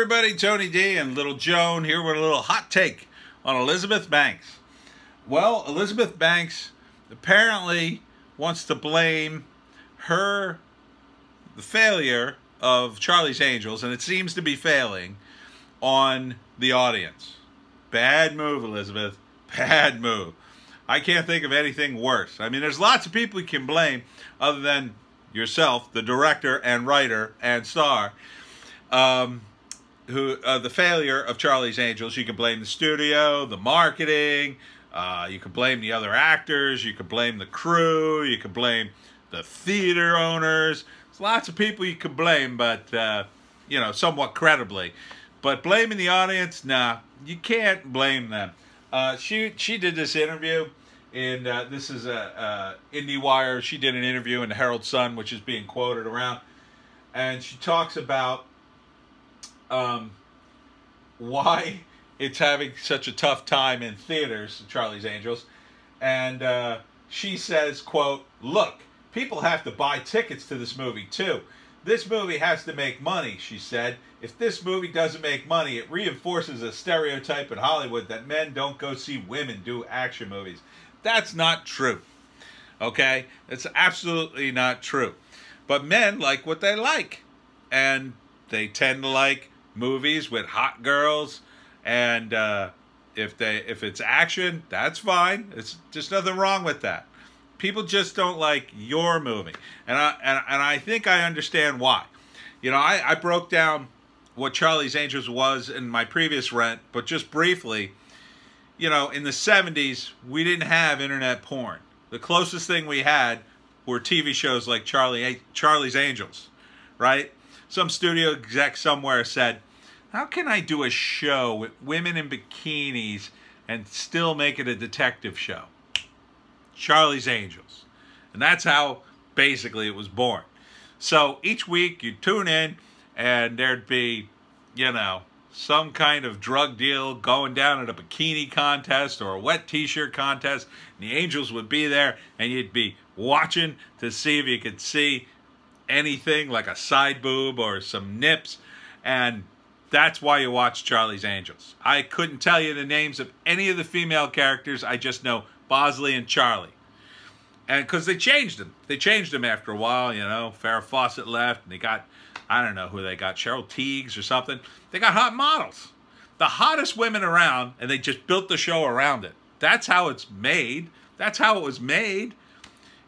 everybody, Tony D and Little Joan here with a little hot take on Elizabeth Banks. Well, Elizabeth Banks apparently wants to blame the failure of Charlie's Angels, and it seems to be failing, on the audience. Bad move, Elizabeth. Bad move. I can't think of anything worse. I mean, there's lots of people you can blame other than yourself, the director and writer and star. The failure of Charlie's Angels. You can blame the studio, the marketing, you can blame the other actors, you can blame the crew, you can blame the theater owners. There's lots of people you can blame, but, you know, somewhat credibly. But blaming the audience, nah, you can't blame them. She did this interview, and this is IndieWire. She did an interview in the Herald Sun, which is being quoted around, and she talks about why it's having such a tough time in theaters, Charlie's Angels. And she says, quote, "Look, people have to buy tickets to this movie too. This movie has to make money," she said. "If this movie doesn't make money, it reinforces a stereotype in Hollywood that men don't go see women do action movies." That's not true. Okay? It's absolutely not true. But men like what they like. And they tend to like movies with hot girls, and if it's action, that's fine. It's just nothing wrong with that. People just don't like your movie, and I think I understand why. You know, I broke down what Charlie's Angels was in my previous rant, but just briefly. You know, in the 70s, we didn't have internet porn. The closest thing we had were TV shows like Charlie's Angels, right? Some studio exec somewhere said, "How can I do a show with women in bikinis and still make it a detective show?" Charlie's Angels. And that's how basically it was born. So each week you'd tune in and there'd be, you know, some kind of drug deal going down at a bikini contest or a wet t-shirt contest. And the Angels would be there and you'd be watching to see if you could see anything like a side boob or some nips, and that's why you watch Charlie's Angels. I couldn't tell you the names of any of the female characters. I just know Bosley and Charlie. And because they changed them after a while, you know. Farrah Fawcett left, and they got, I don't know who they got, Cheryl Tiegs or something. They got hot models, the hottest women around, and they just built the show around it. That's how it's made. That's how it was made.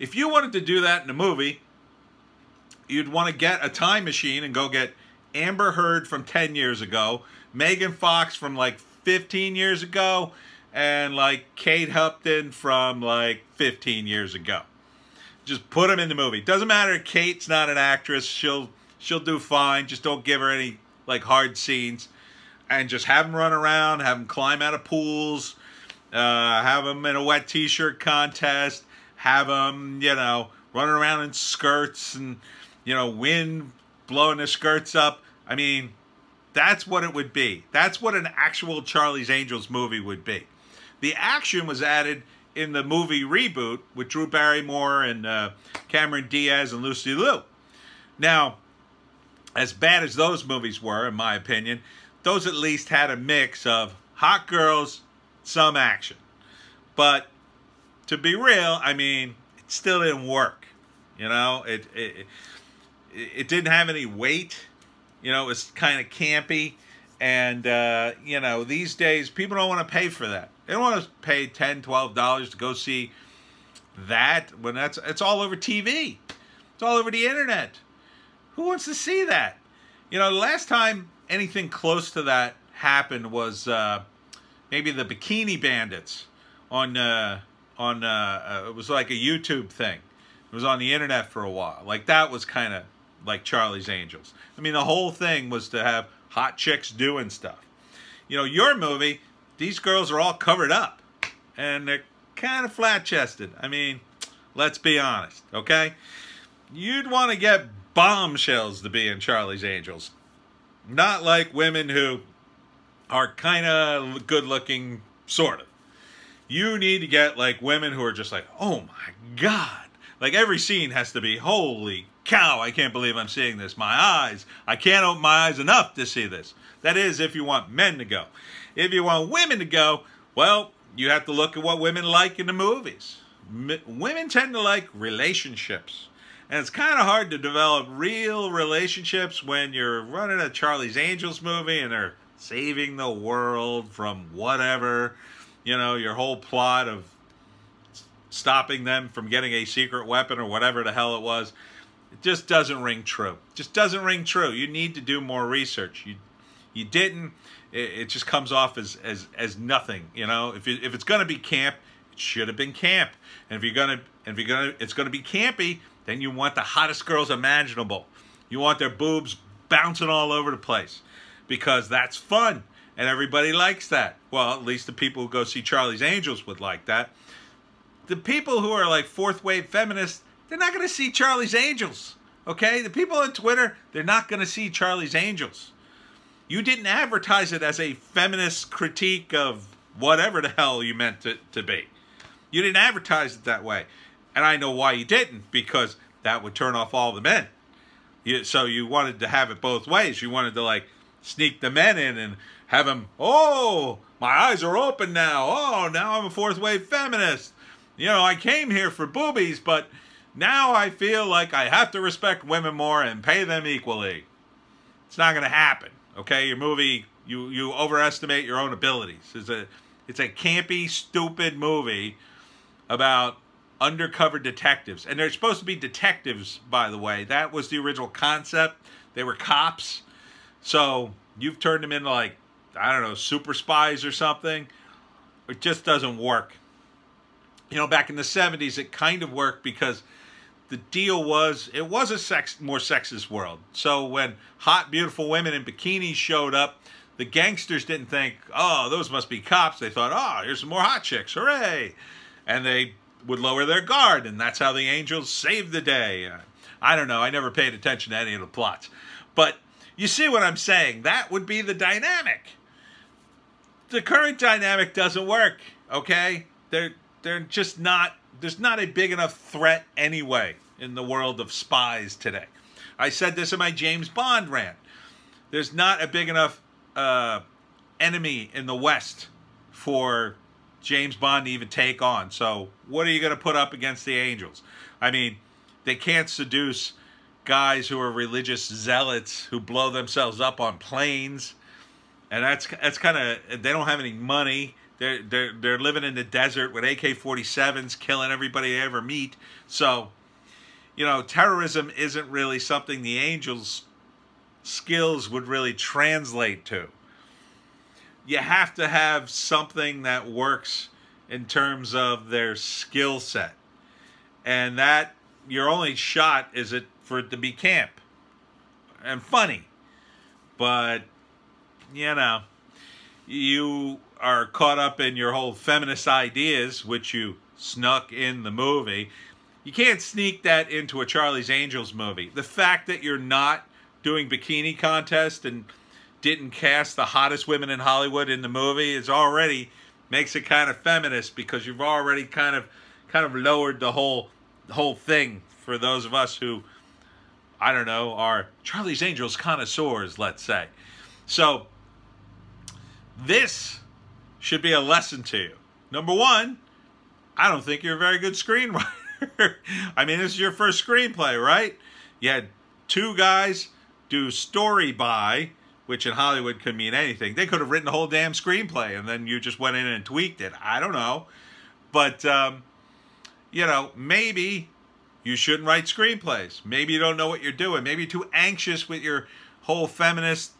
If you wanted to do that in a movie, you'd want to get a time machine and go get Amber Heard from 10 years ago, Megan Fox from like 15 years ago, and like Kate Upton from like 15 years ago. Just put them in the movie. Doesn't matter, Kate's not an actress. She'll do fine. Just don't give her any like hard scenes. And just have them run around, have them climb out of pools, have them in a wet t-shirt contest, have them, you know, running around in skirts and, you know, wind blowing their skirts up. I mean, that's what it would be. That's what an actual Charlie's Angels movie would be. The action was added in the movie reboot with Drew Barrymore and Cameron Diaz and Lucy Liu. Now, as bad as those movies were, in my opinion, those at least had a mix of hot girls, some action. But to be real, I mean, it still didn't work. You know, it didn't have any weight. You know, it was kind of campy. And, you know, these days, people don't want to pay for that. They don't want to pay $10, $12 to go see that when it's all over TV. It's all over the internet. Who wants to see that? You know, the last time anything close to that happened was maybe the Bikini Bandits on it was like a YouTube thing. It was on the internet for a while. Like, that was kind of like Charlie's Angels. I mean, the whole thing was to have hot chicks doing stuff. You know, your movie, these girls are all covered up. And they're kind of flat-chested. I mean, let's be honest, okay? You'd want to get bombshells to be in Charlie's Angels. Not like women who are kind of good-looking, sort of. You need to get, like, women who are just like, oh, my God. Like, every scene has to be, holy cow, I can't believe I'm seeing this. My eyes, I can't open my eyes enough to see this. That is if you want men to go. If you want women to go, well, you have to look at what women like in the movies. Women tend to like relationships. And it's kind of hard to develop real relationships when you're running a Charlie's Angels movie and they're saving the world from whatever, you know, your whole plot of stopping them from getting a secret weapon or whatever the hell it was. It just doesn't ring true. Just doesn't ring true. You need to do more research. You didn't. It just comes off as nothing. You know, if it's gonna be camp, it should have been camp. And it's gonna be campy, then you want the hottest girls imaginable. You want their boobs bouncing all over the place because that's fun and everybody likes that. Well, at least the people who go see Charlie's Angels would like that. The people who are like fourth wave feminists, they're not going to see Charlie's Angels, okay? The people on Twitter, they're not going to see Charlie's Angels. You didn't advertise it as a feminist critique of whatever the hell you meant it to be. You didn't advertise it that way. And I know why you didn't, because that would turn off all the men. So you wanted to have it both ways. You wanted to like sneak the men in and have them, oh, my eyes are open now. Oh, now I'm a fourth wave feminist. You know, I came here for boobies, but now I feel like I have to respect women more and pay them equally. It's not going to happen, okay? Your movie, you overestimate your own abilities. It's a campy, stupid movie about undercover detectives. And they're supposed to be detectives, by the way. That was the original concept. They were cops. So you've turned them into, like, I don't know, super spies or something. It just doesn't work. You know, back in the 70s, it kind of worked because the deal was, it was a more sexist world. So when hot, beautiful women in bikinis showed up, the gangsters didn't think, oh, those must be cops. They thought, oh, here's some more hot chicks, hooray. And they would lower their guard, and that's how the Angels saved the day. I don't know. I never paid attention to any of the plots. But you see what I'm saying. That would be the dynamic. The current dynamic doesn't work, okay? They're just not, there's not a big enough threat anyway in the world of spies today. I said this in my James Bond rant. There's not a big enough enemy in the West for James Bond to even take on. So what are you going to put up against the Angels? I mean, they can't seduce guys who are religious zealots who blow themselves up on planes. And that's kind of, they don't have any money. They're living in the desert with AK-47s, killing everybody they ever meet. So, you know, terrorism isn't really something the Angels' skills would really translate to. You have to have something that works in terms of their skill set. And that, your only shot is for it to be camp and funny. But, you know, you are caught up in your whole feminist ideas, which you snuck in the movie. You can't sneak that into a Charlie's Angels movie. The fact that you're not doing bikini contest and didn't cast the hottest women in Hollywood in the movie is already makes it kind of feminist, because you've already kind of lowered the whole thing for those of us who, I don't know, are Charlie's Angels connoisseurs, let's say. So this should be a lesson to you. Number one, I don't think you're a very good screenwriter. I mean, this is your first screenplay, right? You had two guys do story by, which in Hollywood could mean anything. They could have written the whole damn screenplay and then you just went in and tweaked it. I don't know. But, you know, maybe you shouldn't write screenplays. Maybe you don't know what you're doing. Maybe you're too anxious with your whole feminist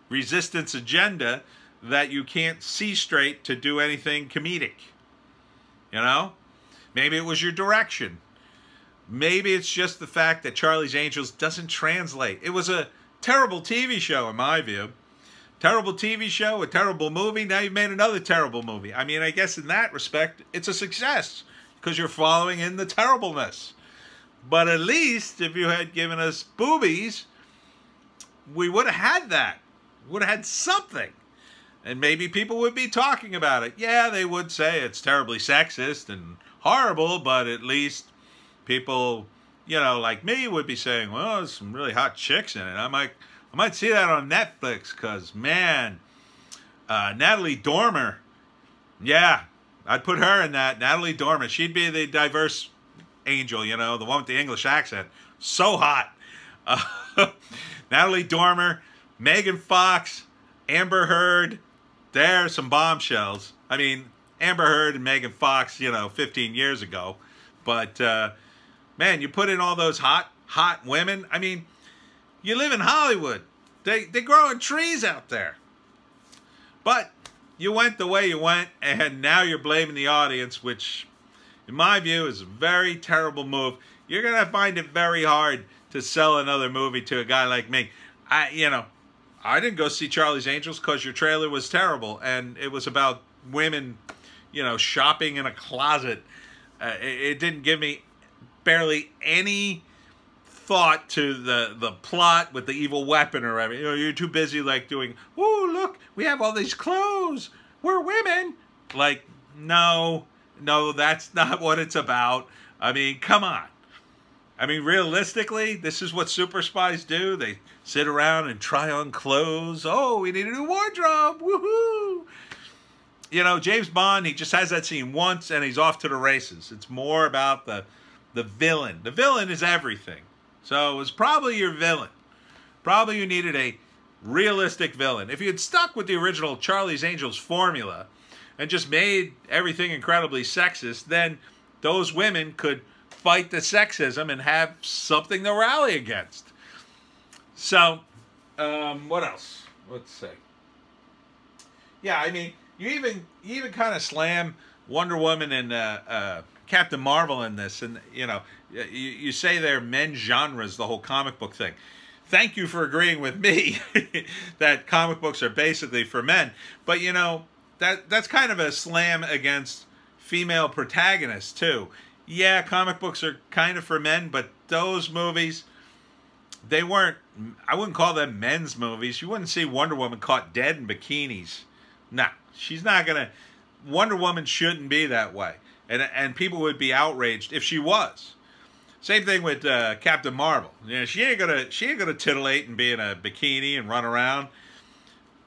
resistance agenda that you can't see straight to do anything comedic. You know? Maybe it was your direction. Maybe it's just the fact that Charlie's Angels doesn't translate. It was a terrible TV show, in my view. Terrible TV show, a terrible movie. Now you've made another terrible movie. I mean, I guess in that respect, it's a success because you're following in the terribleness. But at least if you had given us boobies, we would have had that. Would have had something. And maybe people would be talking about it. Yeah, they would say it's terribly sexist and horrible, but at least people you know, like me would be saying, well, there's some really hot chicks in it. I might see that on Netflix because, man, Natalie Dormer, yeah, I'd put her in that. Natalie Dormer, she'd be the diverse angel, you know, the one with the English accent. So hot. Natalie Dormer, Megan Fox, Amber Heard, there's some bombshells. I mean, Amber Heard and Megan Fox, you know, 15 years ago. But, man, you put in all those hot women. I mean, you live in Hollywood. They growing trees out there. But you went the way you went, and now you're blaming the audience, which, in my view, is a very terrible move. You're going to find it very hard to sell another movie to a guy like me. You know, I didn't go see Charlie's Angels because your trailer was terrible, and it was about women, you know, shopping in a closet. It didn't give me barely any thought to the plot with the evil weapon or whatever. You know, you're too busy like doing, oh, look, we have all these clothes. We're women. Like, no, that's not what it's about. I mean, come on. I mean, realistically, this is what super spies do. They sit around and try on clothes. Oh, we need a new wardrobe. Woohoo! You know, James Bond, he just has that scene once and he's off to the races. It's more about the villain. The villain is everything. So it was probably your villain. Probably you needed a realistic villain. If you had stuck with the original Charlie's Angels formula and just made everything incredibly sexist, then those women could fight the sexism and have something to rally against. So, what else? Let's see. Yeah, I mean, you even kind of slam Wonder Woman and Captain Marvel in this, and you know, you say they're men's genres, the whole comic book thing. Thank you for agreeing with me that comic books are basically for men. But you know, that's kind of a slam against female protagonists too. Yeah, comic books are kind of for men, but those movies, they weren't, I wouldn't call them men's movies. You wouldn't see Wonder Woman caught dead in bikinis. Nah, she's not going to, Wonder Woman shouldn't be that way. And people would be outraged if she was. Same thing with Captain Marvel. You know, she ain't gonna titillate and be in a bikini and run around.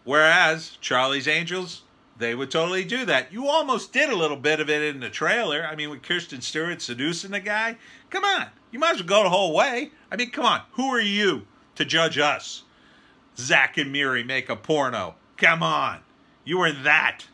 Whereas Charlie's Angels, they would totally do that. You almost did a little bit of it in the trailer. I mean, with Kristen Stewart seducing the guy. Come on. You might as well go the whole way. I mean, come on. Who are you to judge us? Zack and Miri make a porno. Come on. You were that.